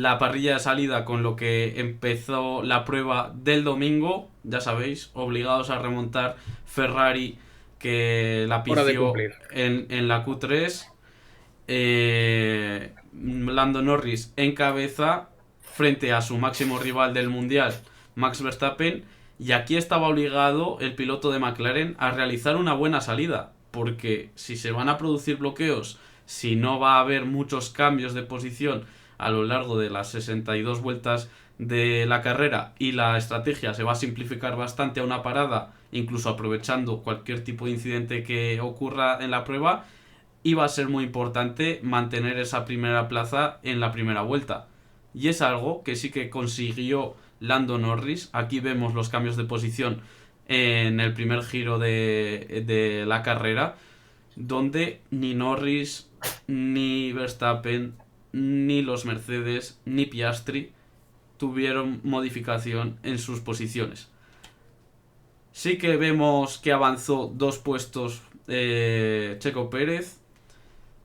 la parrilla de salida con lo que empezó la prueba del domingo. Ya sabéis, obligados a remontar Ferrari, que la Hora de pició cumplir. en la Q3. Lando Norris en cabeza frente a su máximo rival del mundial, Max Verstappen, y aquí estaba obligado el piloto de McLaren a realizar una buena salida, porque si se van a producir bloqueos, si no va a haber muchos cambios de posición a lo largo de las 62 vueltas de la carrera y la estrategia se va a simplificar bastante a una parada, incluso aprovechando cualquier tipo de incidente que ocurra en la prueba, iba a ser muy importante mantener esa primera plaza en la primera vuelta. Y es algo que sí que consiguió Lando Norris. Aquí vemos los cambios de posición en el primer giro de la carrera, donde ni Norris, ni Verstappen, ni los Mercedes, ni Piastri tuvieron modificación en sus posiciones. Sí que vemos que avanzó 2 puestos Checo Pérez.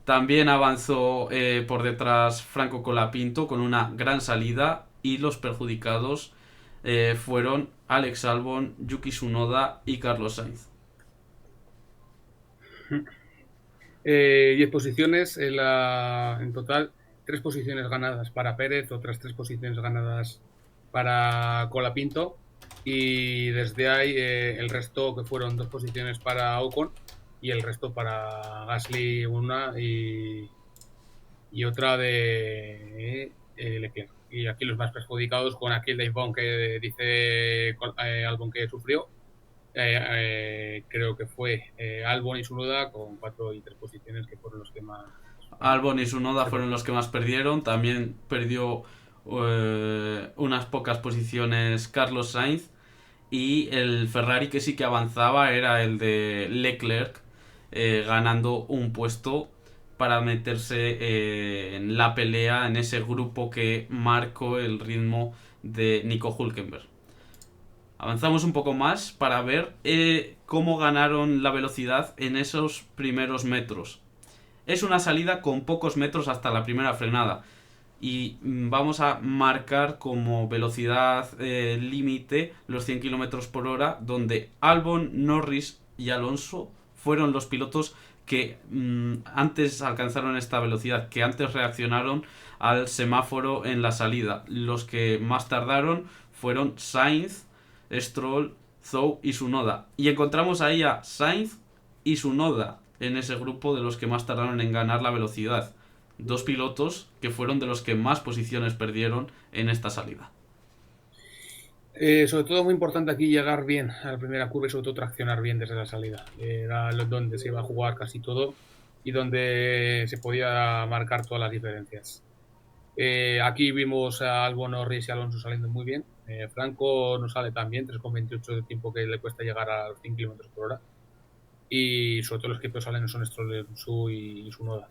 También avanzó por detrás Franco Colapinto con una gran salida, y los perjudicados fueron Alex Albon, Yuki Tsunoda y Carlos Sainz. 10 posiciones en total, 3 posiciones ganadas para Pérez, otras 3 posiciones ganadas para Colapinto, y desde ahí el resto, que fueron 2 posiciones para Ocon y el resto para Gasly, una y otra de Leclerc. Y aquí los más perjudicados con aquel de Albon que dice Albon que sufrió. Creo que fue Albon y Sunoda con 4 y 3 posiciones, que fueron los que más Albon y Tsunoda se fueron los que perjudicaron. más perdieron. También perdió unas pocas posiciones Carlos Sainz. Y el Ferrari que sí que avanzaba era el de Leclerc, ganando un puesto para meterse en la pelea, en ese grupo que marcó el ritmo de Nico Hülkenberg. Avanzamos un poco más para ver cómo ganaron la velocidad en esos primeros metros. Es una salida con pocos metros hasta la primera frenada, y vamos a marcar como velocidad límite los 100 kilómetros por hora, donde Albon, Norris y Alonso fueron los pilotos que antes alcanzaron esta velocidad, que antes reaccionaron al semáforo en la salida. Los que más tardaron fueron Sainz, Stroll, Zhou y Tsunoda. Y encontramos ahí a Sainz y Tsunoda en ese grupo de los que más tardaron en ganar la velocidad. Dos pilotos que fueron de los que más posiciones perdieron en esta salida. Sobre todo muy importante aquí llegar bien a la primera curva y sobre todo traccionar bien desde la salida. Era donde se iba a jugar casi todo y donde se podía marcar todas las diferencias. Aquí vimos a Albon, Norris y Alonso saliendo muy bien. Franco no sale tan bien, 3,28 de tiempo que le cuesta llegar a los 100 km por hora. Y sobre todo los que peor salen son Stroll, Su y Sunoda.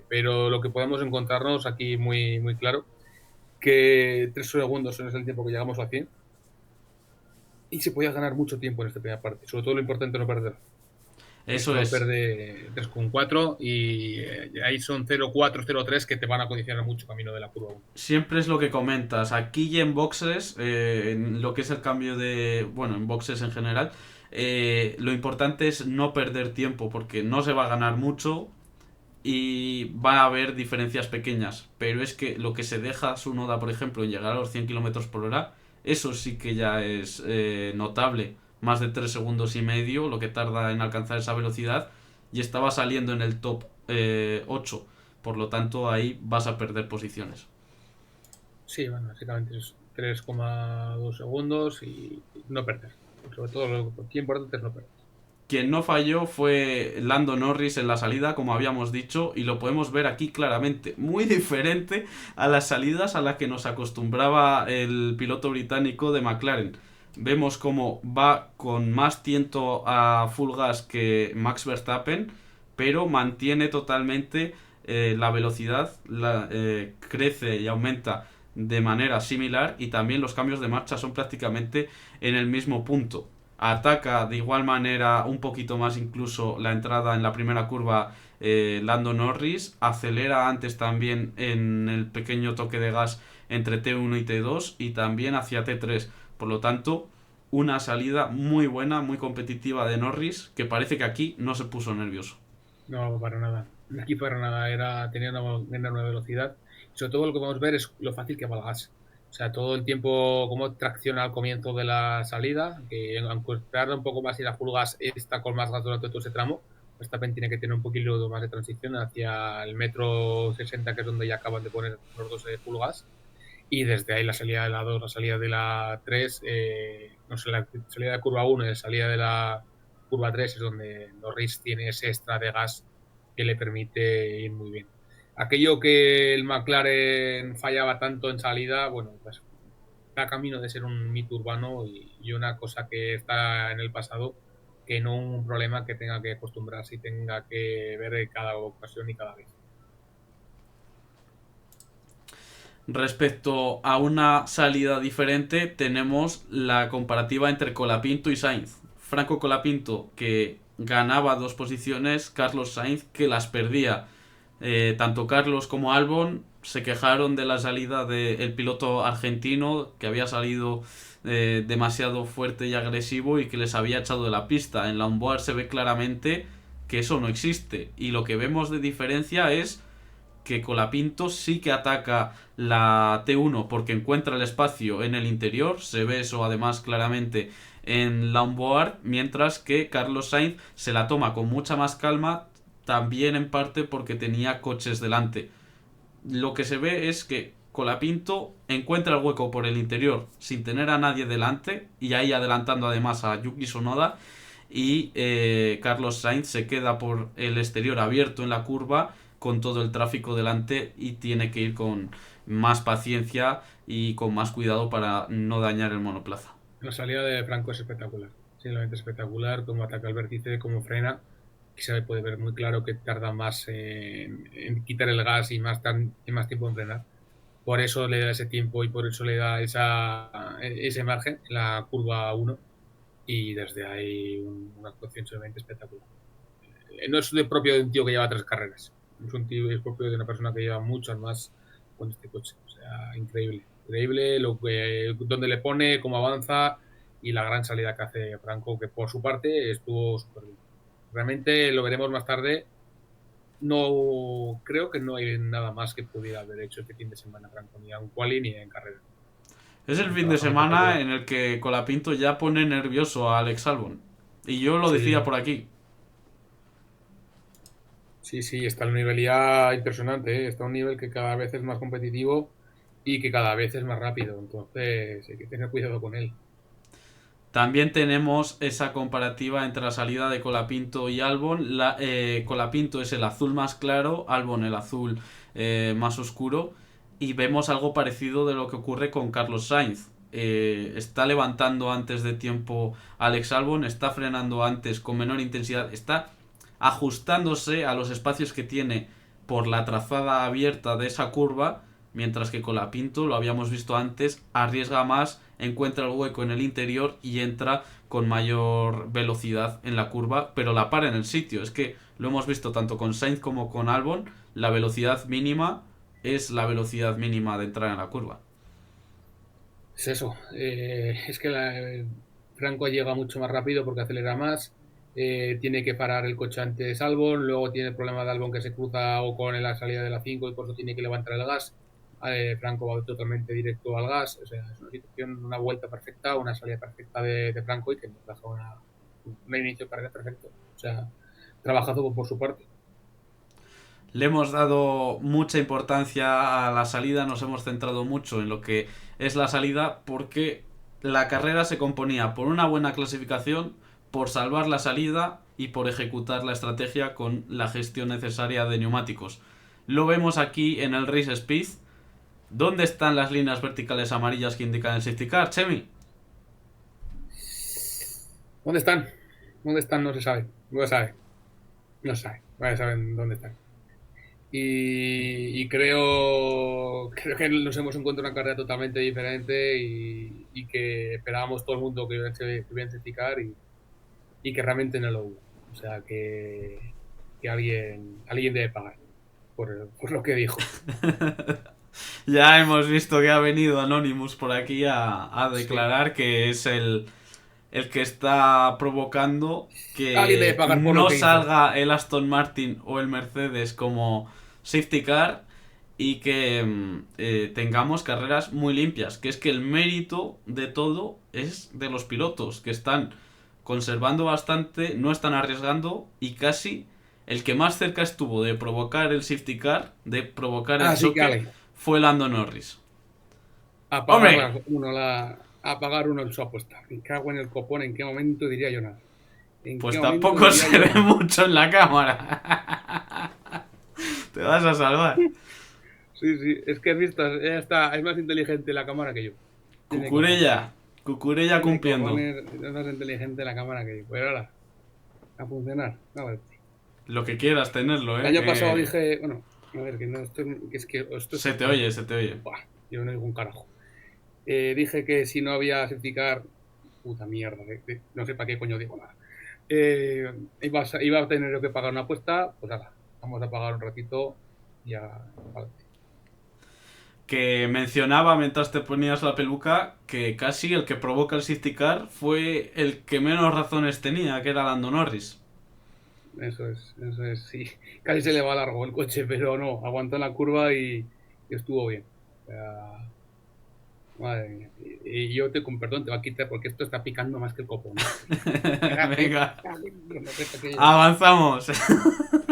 Pero lo que podemos encontrarnos aquí muy, muy claro, que 3 segundos es el tiempo que llegamos a 100 y se podía ganar mucho tiempo en esta primera parte. Sobre todo lo importante no perder. Eso Stroll es. perde 3,4 y ahí son 0,4, 0,3 que te van a condicionar mucho camino de la curva 1. Siempre es lo que comentas. Aquí y en boxes, en lo que es el cambio de... Bueno, en boxes en general, lo importante es no perder tiempo, porque no se va a ganar mucho y va a haber diferencias pequeñas. Pero es que lo que se deja su noda, por ejemplo, en llegar a los 100 kilómetros por hora, eso sí que ya es notable. Más de 3 segundos y medio lo que tarda en alcanzar esa velocidad, y estaba saliendo en el top 8. Por lo tanto, ahí vas a perder posiciones. Sí, bueno, básicamente es 3,2 segundos y no perder. Sobre todo lo que es importante es no perder. Quien no falló fue Lando Norris en la salida, como habíamos dicho, y lo podemos ver aquí claramente. Muy diferente a las salidas a las que nos acostumbraba el piloto británico de McLaren. Vemos cómo va con más tiento a full gas que Max Verstappen, pero mantiene totalmente la velocidad, crece y aumenta de manera similar, y también los cambios de marcha son prácticamente en el mismo punto. Ataca de igual manera un poquito más incluso la entrada en la primera curva Lando Norris. Acelera antes también en el pequeño toque de gas entre T1 y T2 y también hacia T3. Por lo tanto, una salida muy buena, muy competitiva de Norris, que parece que aquí no se puso nervioso. No, para nada. Aquí para nada. Tenía una enorme velocidad. Sobre todo lo que podemos ver es lo fácil que va el gas. O sea, todo el tiempo cómo tracciona al comienzo de la salida, que aunque tarda un poco más y la full gas está con más gas durante todo ese tramo, Verstappen tiene que tener un poquito más de transición hacia el metro 60, que es donde ya acaban de poner los dos full gas. Y desde ahí la salida de la 2, la salida de la 3, no sé, la salida de curva 1 y la salida de la curva 3 es donde Norris tiene ese extra de gas que le permite ir muy bien. Aquello que el McLaren fallaba tanto en salida, bueno, pues está camino de ser un mito urbano y una cosa que está en el pasado, que no un problema que tenga que acostumbrarse y tenga que ver cada ocasión y cada vez. Respecto a una salida diferente, tenemos la comparativa entre Colapinto y Sainz. Franco Colapinto, que ganaba 2 posiciones, Carlos Sainz, que las perdía. Tanto Carlos como Albon se quejaron de la salida del piloto argentino, que había salido demasiado fuerte y agresivo y que les había echado de la pista. En la onboard se ve claramente que eso no existe. Y lo que vemos de diferencia es que Colapinto sí que ataca la T1 porque encuentra el espacio en el interior, se ve eso además claramente en la onboard, mientras que Carlos Sainz se la toma con mucha más calma, también en parte porque tenía coches delante. Lo que se ve es que Colapinto encuentra el hueco por el interior sin tener a nadie delante y ahí adelantando además a Yuki Tsunoda, y Carlos Sainz se queda por el exterior abierto en la curva con todo el tráfico delante y tiene que ir con más paciencia y con más cuidado para no dañar el monoplaza. La salida de Franco es espectacular, simplemente espectacular, cómo ataca el vértice, cómo frena, y se puede ver muy claro que tarda más en quitar el gas y más tiempo en frenar. Por eso le da ese tiempo y por eso le da ese margen en la curva 1 y desde ahí una actuación simplemente espectacular. No es de propio de un tío que lleva 3 carreras, es propio de una persona que lleva muchas más con este coche. O sea, increíble. Increíble donde le pone, cómo avanza y la gran salida que hace Franco, que por su parte estuvo súper bien. Realmente lo veremos más tarde. No creo que no hay nada más que pudiera haber hecho este fin de semana Franco, ni en quali ni en carrera. Es el Un fin de trabajo semana espectacular. en el que Colapinto ya pone nervioso a Alex Albon. Y yo lo decía Sí, por aquí. sí, sí, está a un nivel ya impresionante, ¿eh? Está a un nivel que cada vez es más competitivo y que cada vez es más rápido. Entonces hay que tener cuidado con él. También tenemos esa comparativa entre la salida de Colapinto y Albon. Colapinto es el azul más claro, Albon el azul más oscuro. Y vemos algo parecido de lo que ocurre con Carlos Sainz. Está levantando antes de tiempo Alex Albon, está frenando antes con menor intensidad, está ajustándose a los espacios que tiene por la trazada abierta de esa curva, mientras que Colapinto, lo habíamos visto antes, arriesga más, encuentra el hueco en el interior y entra con mayor velocidad en la curva, pero la para en el sitio. Es que lo hemos visto tanto con Sainz como con Albon, la velocidad mínima es la velocidad mínima de entrar en la curva. Es eso. Es que Franco llega mucho más rápido porque acelera más. Tiene que parar el coche antes Albon. Luego tiene el problema de Albon que se cruza o con la salida de la 5 y por eso tiene que levantar el gas. Franco va totalmente directo al gas. O sea, es una situación, una vuelta perfecta, una salida perfecta de Franco y que nos deja un inicio de carrera perfecto. O sea, trabajazo por su parte. Le hemos dado mucha importancia a la salida, nos hemos centrado mucho en lo que es la salida porque la carrera se componía por una buena clasificación, por salvar la salida y por ejecutar la estrategia con la gestión necesaria de neumáticos. Lo vemos aquí en el Race Speed. ¿Dónde están las líneas verticales amarillas que indican el safety car, Chemi? ¿Dónde están? ¿Dónde están? No se sabe. No se sabe. No se sabe. No saben dónde están. Y creo que nos hemos encontrado una carrera totalmente diferente y que esperábamos todo el mundo que iba a certificar y que realmente no lo hubo. O sea que alguien debe pagar por lo que dijo. Ya hemos visto que ha venido Anonymous por aquí a declarar Sí. que es el que está provocando Alguien debe que pagar por lo no que hizo. salga el Aston Martin o el Mercedes como safety car y que tengamos carreras muy limpias. Que es que el mérito de todo es de los pilotos, que están conservando bastante, no están arriesgando y casi el que más cerca estuvo de provocar el safety car, de provocar el Así que, choque, Ale, fue Lando Norris. a ¡Hombre! pagar uno su apuesta. Me cago en el copón, ¿en qué momento diría yo nada? ¿En qué Pues momento tampoco diría se yo ve nada? mucho en la cámara. Te vas a salvar. Sí, sí, es que has visto, ella está, es más inteligente la cámara que yo. Tiene cojones. Cucurella. Cucurella Tiene cumpliendo. cojones, es más inteligente la cámara que yo. Pues ahora, a funcionar. A ver. Lo que quieras tenerlo, El año pasado que dije, bueno, a ver, que no, que es que esto es se te historia. oye, se te oye. Buah, yo no digo un carajo. Dije que si no había safety car, puta mierda, no sé para qué coño digo nada. Iba a tener yo que pagar una apuesta, pues ahora, vamos a pagar un ratito y ya. Vale. Que mencionaba mientras te ponías la peluca que casi el que provoca el safety car fue el que menos razones tenía, que era Lando Norris. Eso es, sí. Casi se le va largo el coche, pero no, aguantó en la curva y estuvo bien. O sea, madre mía. Y yo con perdón te va a quitar porque esto está picando más que el copón, ¿eh? Venga, No sé para qué llevo. avanzamos. Apuesta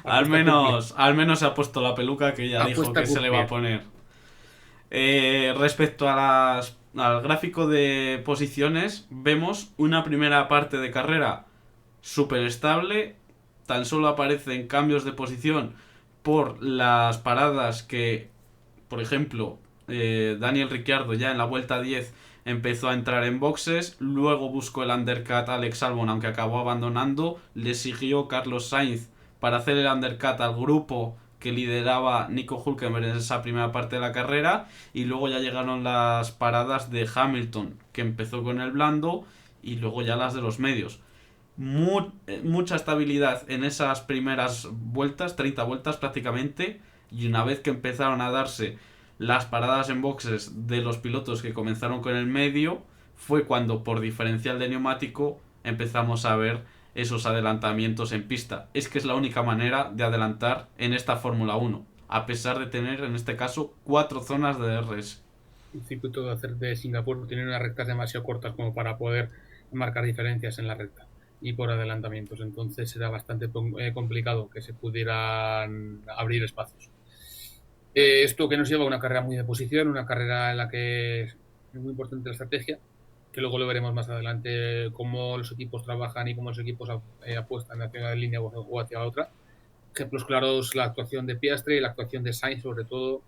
a cumplir. Al menos se ha puesto la peluca que ya dijo Apuesta a que se le va a cumplir. poner. Respecto a al gráfico de posiciones, vemos una primera parte de carrera súper estable. Tan solo aparecen cambios de posición por las paradas que, por ejemplo, Daniel Ricciardo ya en la vuelta 10 empezó a entrar en boxes, luego buscó el undercut Alex Albon, aunque acabó abandonando, le siguió Carlos Sainz para hacer el undercut al grupo que lideraba Nico Hülkenberg en esa primera parte de la carrera, y luego ya llegaron las paradas de Hamilton, que empezó con el blando, y luego ya las de los medios. Mucha estabilidad en esas primeras vueltas, 30 vueltas prácticamente, y una vez que empezaron a darse las paradas en boxes de los pilotos que comenzaron con el medio, fue cuando por diferencial de neumático empezamos a ver esos adelantamientos en pista. Es que es la única manera de adelantar en esta Fórmula 1, a pesar de tener en este caso 4 zonas de DRS. El circuito de Singapur tiene unas rectas demasiado cortas como para poder marcar diferencias en la recta y por adelantamientos. Entonces era bastante complicado que se pudieran abrir espacios. Esto que nos lleva a una carrera muy de posición, una carrera en la que es muy importante la estrategia, que luego lo veremos más adelante, cómo los equipos trabajan y cómo los equipos apuestan hacia una línea o hacia otra. Ejemplos claros, la actuación de Piastri y la actuación de Sainz, sobre todo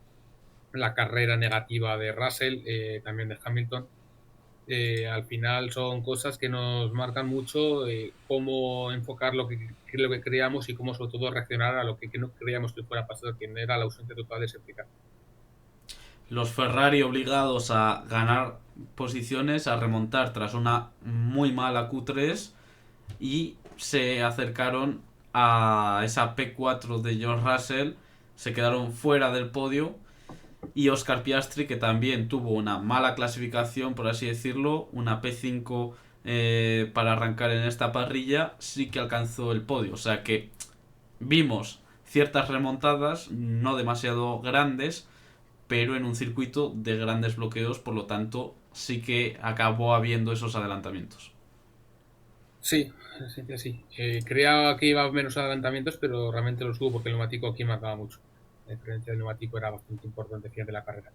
la carrera negativa de Russell, también de Hamilton. Al final son cosas que nos marcan mucho cómo enfocar lo que creíamos y cómo sobre todo reaccionar a lo que no creíamos que fuera a pasar, que era la ausencia total de safety car. Los Ferrari obligados a ganar posiciones, a remontar tras una muy mala Q3, y se acercaron a esa P4 de George Russell, se quedaron fuera del podio, y Oscar Piastri, que también tuvo una mala clasificación, por así decirlo, una P5 para arrancar en esta parrilla, sí que alcanzó el podio. O sea que vimos ciertas remontadas, no demasiado grandes, pero en un circuito de grandes bloqueos, por lo tanto sí que acabó habiendo esos adelantamientos. Sí, sí, sí. Creía que iba a menos adelantamientos, pero realmente los hubo porque el neumático aquí marcaba mucho. La diferencia del neumático era bastante importante al final de la carrera.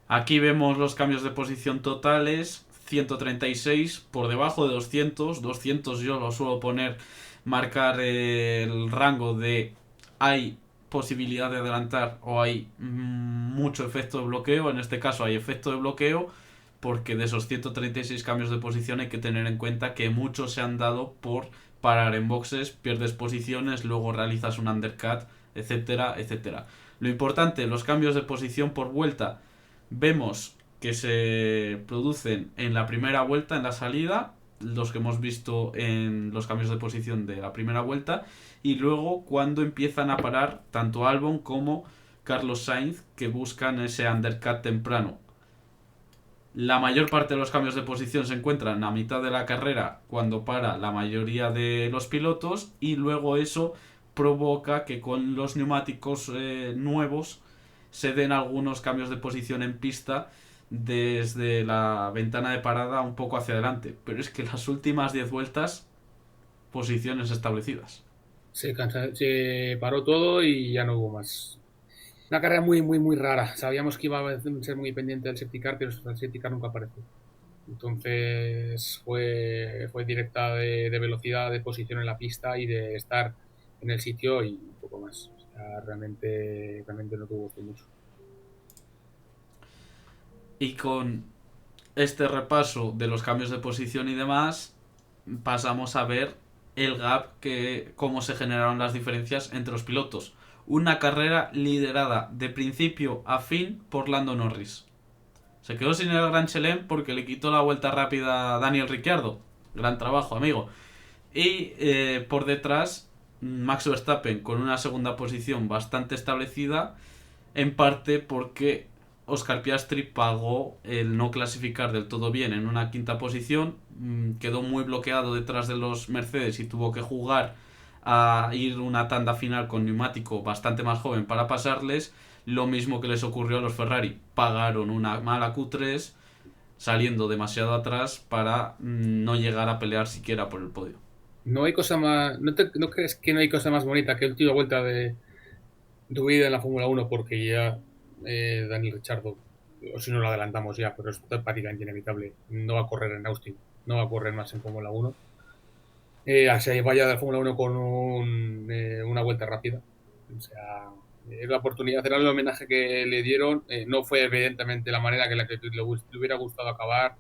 Aquí vemos los cambios de posición totales: 136 por debajo de 200. 200 yo lo suelo poner, marcar el rango de hay posibilidad de adelantar o hay mucho efecto de bloqueo. En este caso hay efecto de bloqueo, porque de esos 136 cambios de posición hay que tener en cuenta que muchos se han dado por parar en boxes, pierdes posiciones, luego realizas un undercut, etcétera, etcétera. Lo importante, los cambios de posición por vuelta, vemos que se producen en la primera vuelta, en la salida, los que hemos visto en los cambios de posición de la primera vuelta, y luego cuando empiezan a parar tanto Albon como Carlos Sainz, que buscan ese undercut temprano. La mayor parte de los cambios de posición se encuentran a mitad de la carrera, cuando para la mayoría de los pilotos, y luego eso provoca que con los neumáticos nuevos se den algunos cambios de posición en pista desde la ventana de parada un poco hacia adelante. Pero es que las últimas 10 vueltas, posiciones establecidas. Se paró todo y ya no hubo más. Una carrera muy, muy, muy rara. Sabíamos que iba a ser muy pendiente del safety car, pero el safety car nunca apareció. Entonces fue directa de velocidad, de posición en la pista y de estar en el sitio y un poco más. O sea, realmente no tuvo mucho. Y con este repaso de los cambios de posición y demás, pasamos a ver el gap, cómo se generaron las diferencias entre los pilotos. Una carrera liderada de principio a fin por Lando Norris. Se quedó sin el Gran Chelem porque le quitó la vuelta rápida a Daniel Ricciardo. Gran trabajo, amigo. Y por detrás, Max Verstappen con una segunda posición bastante establecida, en parte porque Oscar Piastri pagó el no clasificar del todo bien en una quinta posición, quedó muy bloqueado detrás de los Mercedes y tuvo que jugar a ir una tanda final con neumático bastante más joven para pasarles. Lo mismo que les ocurrió a los Ferrari, pagaron una mala Q3 saliendo demasiado atrás para no llegar a pelear siquiera por el podio. No hay cosa más. ¿No crees que no hay cosa más bonita que la última vuelta de tu vida en la Fórmula 1? Porque ya Daniel Ricciardo, o si no lo adelantamos ya, pero es prácticamente inevitable, no va a correr en Austin, no va a correr más en Fórmula 1. Se vaya de la Fórmula 1 con una vuelta rápida. O sea, la oportunidad, era el homenaje que le dieron. No fue evidentemente la manera que le hubiera gustado acabar.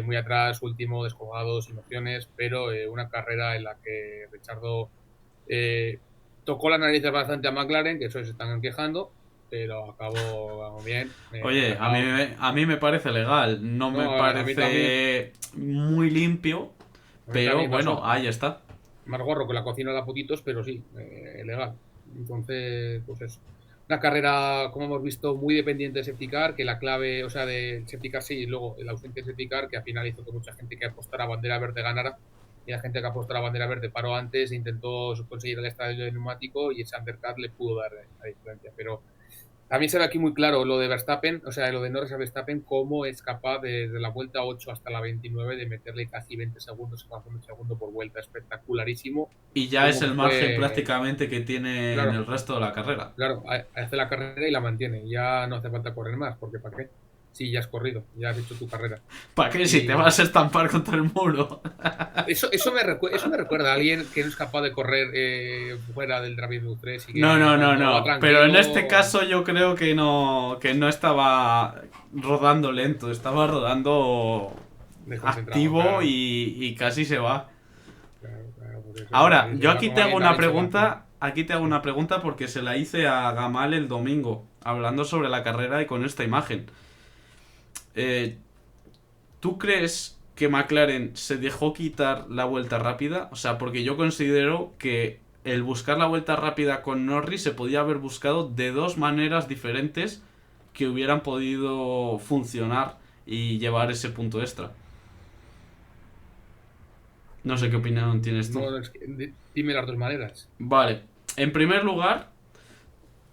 Muy atrás, último, descolgado, sin opciones, pero una carrera en la que Ricciardo tocó la nariz bastante a McLaren, que eso se están quejando, pero acabó bien. Oye, a mí me parece legal, no me parece muy limpio, pero bueno, ahí está. Más gorro que la cocina de Potitos, pero sí, legal. Entonces, pues eso. Una carrera, como hemos visto, muy dependiente de safety car, que la clave, o sea, del safety car sí, y luego la ausencia de safety car, que al final hizo que mucha gente que apostara a bandera verde ganara, y la gente que apostara a bandera verde paró antes, intentó conseguir el estadio de neumático, y ese undercut le pudo dar la diferencia. Pero también se ve aquí muy claro lo de Verstappen, o sea, lo de Norris a Verstappen, cómo es capaz desde la vuelta 8 hasta la 29 de meterle casi 20 segundos, un segundo por vuelta, espectacularísimo. Y ya es el margen prácticamente que tiene en el resto de la carrera. Claro, hace la carrera y la mantiene, ya no hace falta correr más, porque ¿para qué? Sí, ya has corrido, ya has hecho tu carrera. ¿Para qué? Si te vas a estampar contra el muro. Eso me recuerda a alguien que no es capaz de correr fuera del Drive 3. Y que no. Pero en este caso yo creo que no estaba rodando lento, estaba rodando activo, claro. y casi se va. Claro, ahora, yo aquí te hago una pregunta. Aquí te hago una pregunta porque se la hice a Gamal el domingo, hablando sobre la carrera y con esta imagen. ¿Tú crees que McLaren se dejó quitar la vuelta rápida? O sea, porque yo considero que el buscar la vuelta rápida con Norris se podía haber buscado de dos maneras diferentes que hubieran podido funcionar y llevar ese punto extra. No sé qué opinión tienes tú. No, dime las dos maneras. Vale, en primer lugar,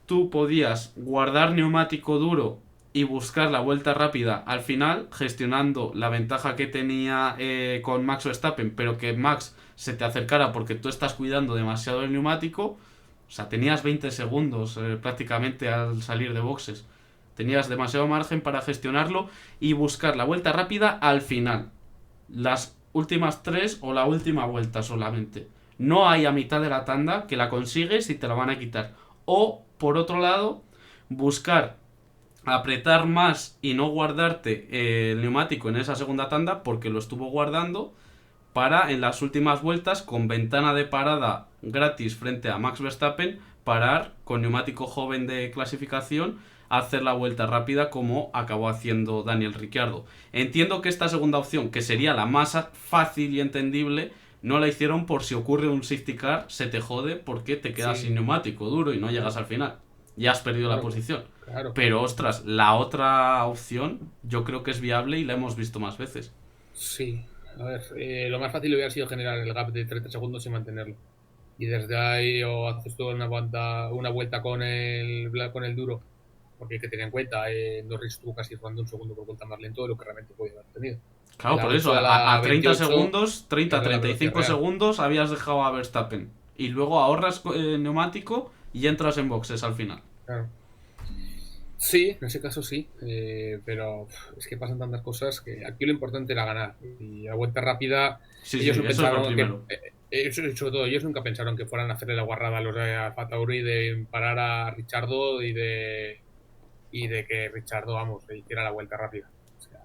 tú podías guardar neumático duro y buscar la vuelta rápida al final, gestionando la ventaja que tenía con Max Verstappen, pero que Max se te acercara porque tú estás cuidando demasiado el neumático. O sea, tenías 20 segundos prácticamente al salir de boxes. Tenías demasiado margen para gestionarlo y buscar la vuelta rápida al final. Las últimas 3 o la última vuelta solamente. No hay a mitad de la tanda que la consigues y te la van a quitar. O, por otro lado, buscar apretar más y no guardarte el neumático en esa segunda tanda, porque lo estuvo guardando para en las últimas vueltas, con ventana de parada gratis frente a Max Verstappen, parar con neumático joven de clasificación, hacer la vuelta rápida como acabó haciendo Daniel Ricciardo. Entiendo que esta segunda opción, que sería la más fácil y entendible, no la hicieron por si ocurre un safety car, se te jode porque te quedas sin neumático duro y no llegas al final. y has perdido la Claro, posición. claro, Pero claro. ostras, la otra opción yo creo que es viable y la hemos visto más veces. Sí, a ver, lo más fácil hubiera sido generar el gap de 30 segundos y mantenerlo. Y desde ahí o haces toda una vuelta con el duro, porque hay que tener en cuenta, Norris estuvo casi rodando un segundo por vuelta más lento de lo que realmente podía haber tenido. De Claro, la por eso, 8 a la a 30 28 segundos, 30, era la treinta y velocidad cinco real. segundos habías dejado a Verstappen. Y luego ahorras neumático y entras en boxes al final. Claro. Sí, en ese caso sí, pero es que pasan tantas cosas que aquí lo importante era ganar. Y a vuelta rápida, Sí, ellos sí, no eso es lo pensaron que, primero. sobre todo ellos nunca pensaron que fueran a hacerle la guarrada a los de Alfa Tauri de parar a Richardo y de que Richardo, vamos, le hiciera la vuelta rápida. O sea,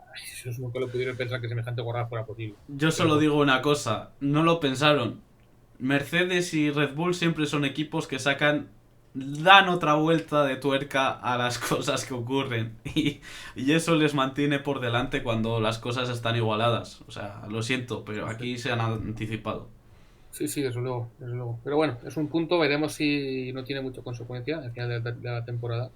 ellos nunca lo pudieron pensar que semejante guarrada fuera posible. Yo Pero solo bueno, digo una cosa, no lo pensaron. Mercedes y Red Bull siempre son equipos que dan otra vuelta de tuerca a las cosas que ocurren. Y eso les mantiene por delante cuando las cosas están igualadas. O sea, lo siento, pero sí, aquí se han anticipado. sí, sí, desde luego, desde luego. Pero bueno, es un punto, veremos si no tiene mucha consecuencia al final de la temporada,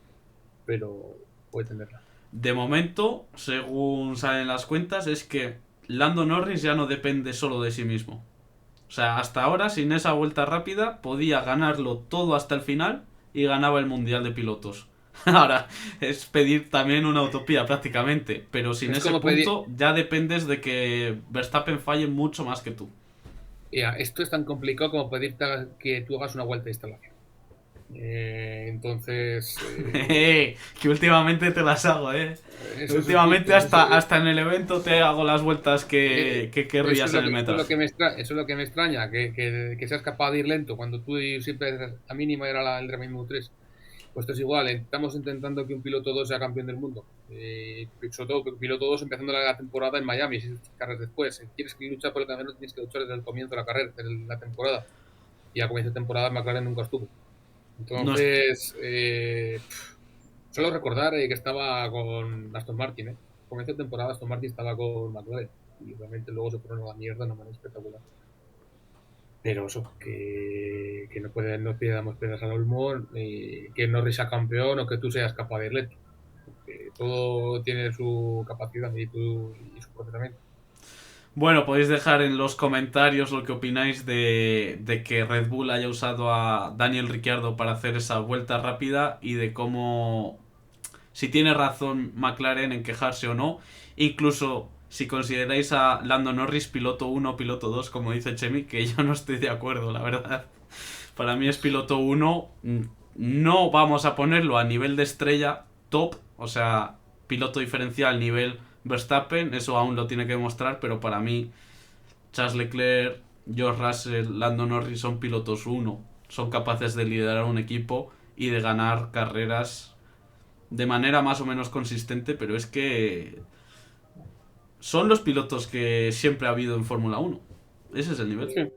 pero puede tenerla. De momento, según salen las cuentas, es que Lando Norris ya no depende solo de sí mismo. O sea, hasta ahora, sin esa vuelta rápida, podía ganarlo todo hasta el final y ganaba el Mundial de Pilotos. Ahora, es pedir también una utopía prácticamente, pero sin Es ese como pedir, punto ya dependes de que Verstappen falle mucho más que tú. ya, esto es tan complicado como pedirte que tú hagas una vuelta de instalación. Entonces, Que últimamente te las hago, eh. eso es el Últimamente punto. hasta en el evento te hago las vueltas Eh, que eso querrías es en lo el que, eso es lo metraje. que eso es lo que me extraña, que seas capaz de ir lento cuando tú siempre la mínima era el Red Bull 3. Pues esto es igual, estamos intentando que un piloto 2 sea campeón del mundo. Sobre todo que un piloto 2 empezando la temporada en Miami, si carreras después. Si quieres que luchar por el campeonato, tienes que luchar desde el comienzo de la carrera, desde la temporada. Y a comienzo de temporada McLaren nunca estuvo. No es... Entonces, solo recordar que estaba con Aston Martin. Comienzo de temporada Aston Martin estaba con McLaren. Y obviamente luego se fueron a la mierda de una manera espectacular. Pero eso, que no, no pidamos piedras al olmo, que Norris sea campeón o que tú seas capaz de irle. Porque todo tiene su capacidad y su procesamiento. Bueno, podéis dejar en los comentarios lo que opináis de que Red Bull haya usado a Daniel Ricciardo para hacer esa vuelta rápida y de cómo, si tiene razón McLaren en quejarse o no. Incluso si consideráis a Lando Norris piloto uno, piloto 2, como dice Chemi, que yo no estoy de acuerdo, la verdad. Para mí es piloto uno. No vamos a ponerlo a nivel de estrella top, o sea, piloto diferencial nivel Verstappen, eso aún lo tiene que demostrar, pero para mí Charles Leclerc, George Russell, Lando Norris son pilotos uno. Son capaces de liderar un equipo y de ganar carreras de manera más o menos consistente, pero es que son los pilotos que siempre ha habido en Fórmula 1. Ese es el nivel. Sí.